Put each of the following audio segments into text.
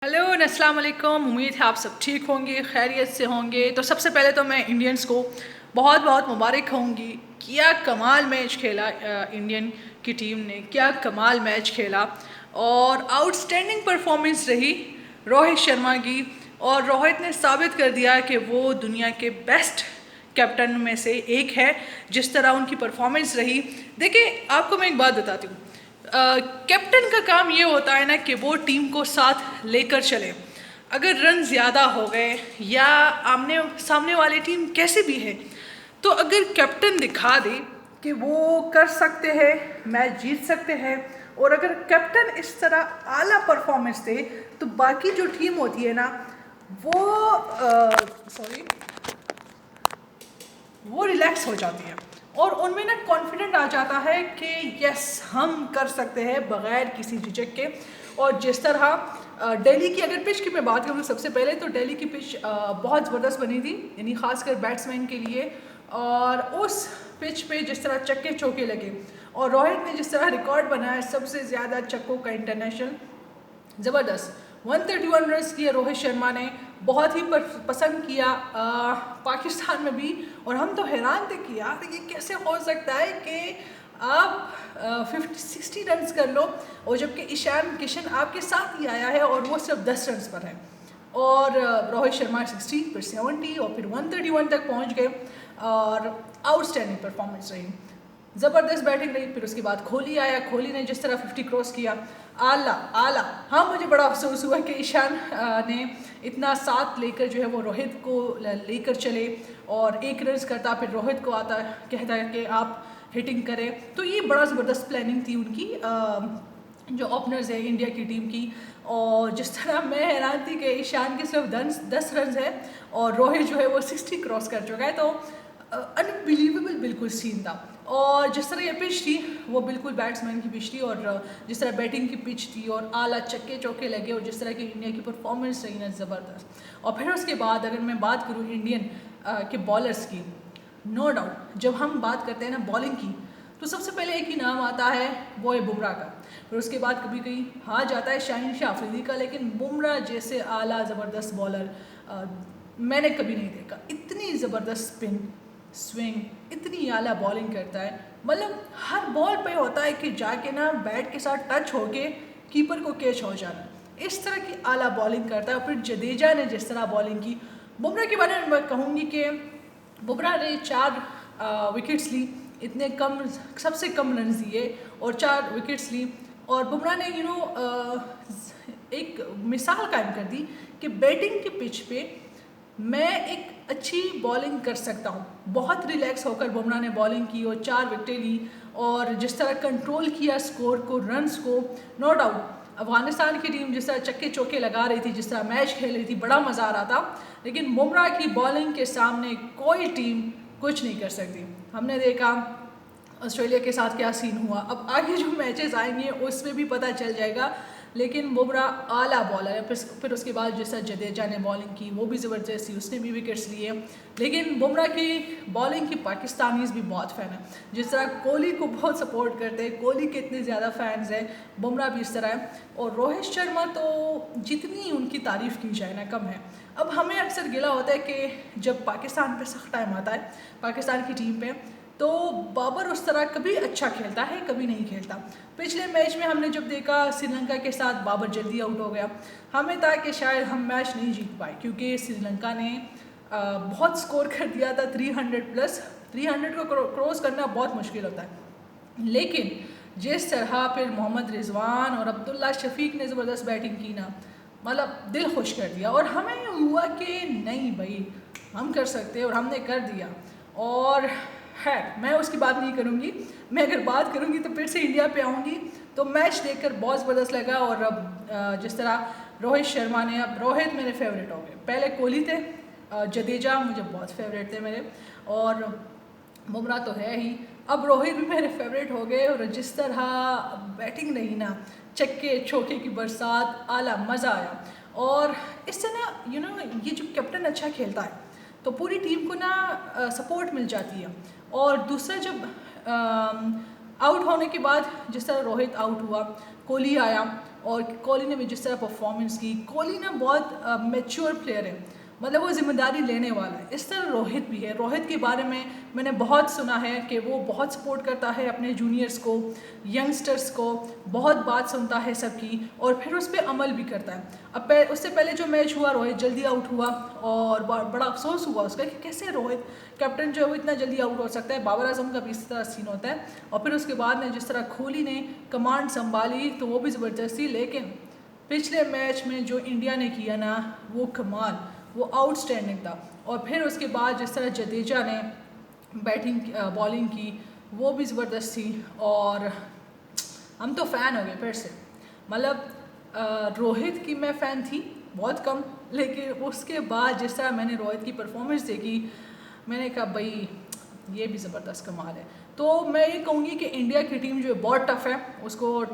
Hello अस्सलाम वालेकुम। उम्मीद है आप सब ठीक होंगे, खैरियत से होंगे। तो सबसे पहले तो मैं इंडियंस को बहुत बहुत मुबारक कहूँगी। क्या कमाल मैच खेला इंडियन की टीम ने, क्या कमाल मैच खेला और आउटस्टैंडिंग परफॉर्मेंस रही रोहित शर्मा की। और रोहित ने साबित कर दिया कि वो दुनिया के बेस्ट कैप्टन में से एक है। जिस तरह उनकी परफॉर्मेंस रही, देखिए आपको मैं एक बात बताती हूँ। कैप्टन का काम ये होता है ना कि वो टीम को साथ लेकर चले। अगर रन ज़्यादा हो गए या आमने सामने वाली टीम कैसी भी है, तो अगर कैप्टन दिखा दे कि वो कर सकते हैं, मैच जीत सकते हैं, और अगर कैप्टन इस तरह आला परफॉर्मेंस दे तो बाकी जो टीम होती है ना वो रिलैक्स हो जाती है और उनमें ना कॉन्फिडेंट आ जाता है कि यस हम कर सकते हैं बगैर किसी झिझक के। और जिस तरह दिल्ली की अगर पिच की मैं बात करूँ, सबसे पहले तो दिल्ली की पिच बहुत ज़बरदस्त बनी थी, यानी खासकर बैट्समैन के लिए। और उस पिच पे जिस तरह चक्के चौके लगे और रोहित ने जिस तरह रिकॉर्ड बनाया सबसे ज़्यादा चक्कों का इंटरनेशनल, ज़बरदस्त 131 रन किए रोहित शर्मा ने। बहुत ही पसंद किया पाकिस्तान में भी। और हम तो हैरान थे कि यार ये कैसे हो सकता है कि आप 50-60 रन कर लो, और जबकि ईशान किशन आपके साथ ही आया है और वो सिर्फ 10 रन पर है। और रोहित शर्मा 60, फिर 70 और फिर 131 तक पहुंच गए। और आउटस्टैंडिंग परफॉर्मेंस रही, ज़बरदस्त बैटिंग रही। फिर उसके बाद कोहली आया, कोहली ने जिस तरह 50 क्रॉस किया, आला आला। हाँ, मुझे बड़ा अफसोस हुआ कि ईशान ने इतना साथ लेकर जो है वो रोहित को लेकर चले और एक रन करता, फिर रोहित को आता कहता है कि आप हिटिंग करें। तो ये बड़ा ज़बरदस्त प्लानिंग थी उनकी, जो ओपनर्स है इंडिया की टीम की। और जिस तरह मैं हैरान थी कि ईशान के सिर्फ 10 रन है और रोहित जो है वो 60 क्रॉस कर चुका है। तो अनबिलीवेबल बिल्कुल सीन था। और जिस तरह ये पिच थी वो बिल्कुल बैट्समैन की पिच थी, और जिस तरह बैटिंग की पिच थी और आला चक्के चौके लगे और जिस तरह की इंडिया की परफॉर्मेंस रही ना, ज़बरदस्त। और फिर उसके बाद अगर मैं बात करूँ इंडियन के बॉलर्स की, नो डाउट जब हम बात करते हैं ना बॉलिंग की, तो सबसे पहले एक ही नाम आता है, वो है बुमराह का। फिर उसके बाद कभी कहीं हाँ जाता है शाहीन शाह अफरीदी का, लेकिन बुमराह जैसे आला ज़बरदस्त बॉलर मैंने कभी नहीं देखा। इतनी ज़बरदस्त स्पिन, स्विंग, इतनी आला बॉलिंग करता है। मतलब हर बॉल पे होता है कि जाके ना बैट के साथ टच होके कीपर को कैच हो जाना, इस तरह की आला बॉलिंग करता है। फिर जडेजा ने जिस तरह बॉलिंग की, बुमराह के बारे में मैं कहूँगी कि बुमराह ने 4 विकेट्स ली, इतने कम, सबसे कम रन दिए और 4 विकेट्स ली। और बुमराह ने एक मिसाल कायम कर दी कि बैटिंग की पिच पे मैं एक अच्छी बॉलिंग कर सकता हूँ। बहुत रिलैक्स होकर बुमराह ने बॉलिंग की और 4 विकेटें ली। और जिस तरह कंट्रोल किया स्कोर को, रन्स को, नो डाउट अफगानिस्तान की टीम जिस तरह चक्के चौके लगा रही थी, जिस तरह मैच खेल रही थी, बड़ा मज़ा आ रहा था। लेकिन बुमराह की बॉलिंग के सामने कोई टीम कुछ नहीं कर सकती। हमने देखा ऑस्ट्रेलिया के साथ क्या सीन हुआ, अब आगे जो मैचेस आएंगे उसमें भी पता चल जाएगा। लेकिन बुमराह आला बॉलर है। फिर उसके बाद जिस तरह जडेजा ने बॉलिंग की वो भी ज़बरदस्त थी, उसने भी विकेट्स लिए। लेकिन बुमराह की बॉलिंग की पाकिस्तानीज़ भी बहुत फ़ैन है। जिस तरह कोहली को बहुत सपोर्ट करते हैं, कोहली के इतने ज़्यादा फैंस हैं, बुमराह भी इस तरह है। और रोहित शर्मा तो जितनी उनकी तारीफ़ की जाए ना कम है। अब हमें अक्सर गिला होता है कि जब पाकिस्तान पे सख्त टाइम आता है पाकिस्तान की टीम पे, तो बाबर उस तरह कभी अच्छा खेलता है कभी नहीं खेलता। पिछले मैच में हमने जब देखा श्रीलंका के साथ बाबर जल्दी आउट हो गया, हमें था कि शायद हम मैच नहीं जीत पाए क्योंकि श्रीलंका ने बहुत स्कोर कर दिया था 300+। 300 को क्रॉस करना बहुत मुश्किल होता है। लेकिन जिस तरह फिर मोहम्मद रिजवान और अब्दुल्ला शफीक ने ज़बरदस्त बैटिंग की ना, मतलब दिल खुश कर दिया। और हमें हुआ कि नहीं भाई हम कर सकते और हमने कर दिया। और खैर मैं उसकी बात नहीं करूँगी, मैं अगर बात करूँगी तो फिर से इंडिया पे आऊँगी। तो मैच देखकर बहुत ज़बरदस्त लगा। और अब जिस तरह रोहित शर्मा ने, अब रोहित मेरे फेवरेट हो गए, पहले कोहली थे, जडेजा मुझे बहुत फेवरेट थे मेरे, और बुमराह तो है ही, अब रोहित भी मेरे फेवरेट हो गए। और जिस तरह बैटिंग रही ना, चक्के चौके की बरसात, आला मज़ा आया। और इससे ना ये जो कैप्टन अच्छा खेलता है तो पूरी टीम को ना सपोर्ट मिल जाती है। और दूसरा जब आउट होने के बाद जिस तरह रोहित आउट हुआ, कोहली आया, और कोहली ने भी जिस तरह परफॉर्मेंस की, कोहली ना बहुत मैच्योर प्लेयर है, मतलब वो जिम्मेदारी लेने वाला है। इस तरह रोहित भी है। रोहित के बारे में मैंने बहुत सुना है कि वो बहुत सपोर्ट करता है अपने जूनियर्स को, यंगस्टर्स को, बहुत बात सुनता है सबकी और फिर उस पर अमल भी करता है। अब उससे पहले जो मैच हुआ रोहित जल्दी आउट हुआ और बड़ा अफसोस हुआ उसका कि कैसे रोहित कैप्टन जो है वो इतना जल्दी आउट हो सकता है। बाबर आजम का भी इस तरह सीन होता है। और फिर उसके बाद में जिस तरह कोहली ने कमांड संभाली तो वो भी ज़बरदस्ती, लेकिन पिछले मैच में जो इंडिया ने किया ना वो कमाल, वो आउटस्टैंडिंग था। और फिर उसके बाद जिस तरह जडेजा ने बैटिंग बॉलिंग की वो भी ज़बरदस्त थी और हम तो फ़ैन हो गए फिर से। मतलब रोहित की मैं फ़ैन थी बहुत कम, लेकिन उसके बाद जिस तरह मैंने रोहित की परफॉर्मेंस देखी मैंने कहा भाई ये भी ज़बरदस्त कमाल है। तो मैं ये कहूँगी कि इंडिया की टीम जो है बहुत टफ़ है, उसको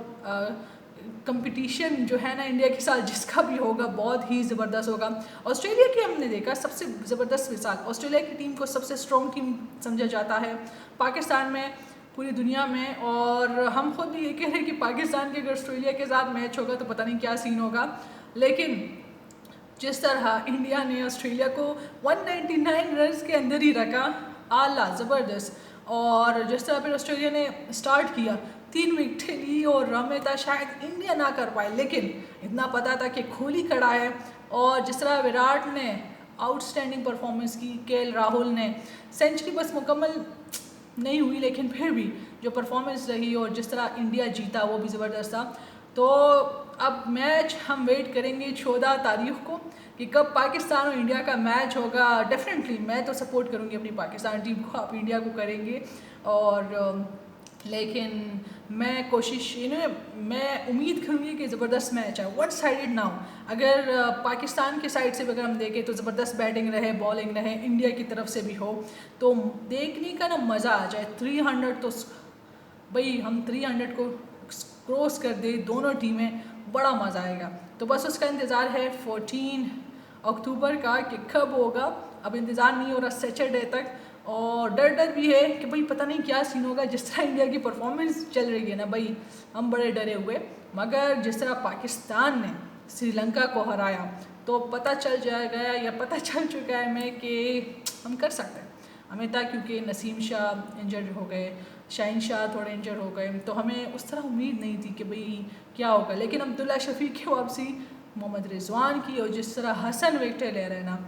कंपटीशन जो है ना इंडिया के साथ जिसका भी होगा बहुत ही ज़बरदस्त होगा। ऑस्ट्रेलिया की हमने देखा सबसे ज़बरदस्त मिसाल, ऑस्ट्रेलिया की टीम को सबसे स्ट्रॉन्ग टीम समझा जाता है पाकिस्तान में, पूरी दुनिया में। और हम खुद भी ये कह रहे हैं कि पाकिस्तान के अगर ऑस्ट्रेलिया के साथ मैच होगा तो पता नहीं क्या सीन होगा। लेकिन जिस तरह इंडिया ने ऑस्ट्रेलिया को 199 रन्स के अंदर ही रखा, आला ज़बरदस्त। और जिस तरह फिर ऑस्ट्रेलिया ने स्टार्ट किया 3 विकेटें ली और हमें था शायद इंडिया ना कर पाए, लेकिन इतना पता था कि कोहली खड़ा है। और जिस तरह विराट ने आउटस्टैंडिंग परफॉर्मेंस की, केएल राहुल ने सेंचुरी बस मुकम्मल नहीं हुई लेकिन फिर भी जो परफॉर्मेंस रही और जिस तरह इंडिया जीता वो भी ज़बरदस्त था। तो अब मैच हम वेट करेंगे 14 तारीख को कि कब पाकिस्तान और इंडिया का मैच होगा। डेफिनेटली मैं तो सपोर्ट करूँगी अपनी पाकिस्तान टीम को, आप इंडिया को करेंगे। और लेकिन मैं कोशिश मैं उम्मीद करूँगी कि ज़बरदस्त मैच है, वन साइडेड ना हो। अगर पाकिस्तान के साइड से अगर हम देखें तो ज़बरदस्त बैटिंग रहे, बॉलिंग रहे, इंडिया की तरफ से भी हो तो देखने का ना मज़ा आ जाए। 300 तो भाई हम 300 को क्रॉस कर दे दोनों टीमें, बड़ा मज़ा आएगा। तो बस उसका इंतज़ार है 14 अक्टूबर का कि कब होगा। अब इंतज़ार नहीं हो रहा सैटरडे तक, और डर भी है कि भाई पता नहीं क्या सीन होगा। जिस तरह इंडिया की परफॉर्मेंस चल रही है ना भाई, हम बड़े डरे हुए। मगर जिस तरह पाकिस्तान ने श्रीलंका को हराया तो पता चल जाएगा या पता चल चुका है मैं कि हम कर सकते हैं। हमें था क्योंकि नसीम शाह इंजर्ड हो गए, शाहीन शाह थोड़े इंजर्ड हो गए, तो हमें उस तरह उम्मीद नहीं थी कि भाई क्या होगा। लेकिन अब्दुल्ला शफीक की वापसी, मोहम्मद रिजवान की, और जिस तरह हसन विकेटें ले रहे हैं ना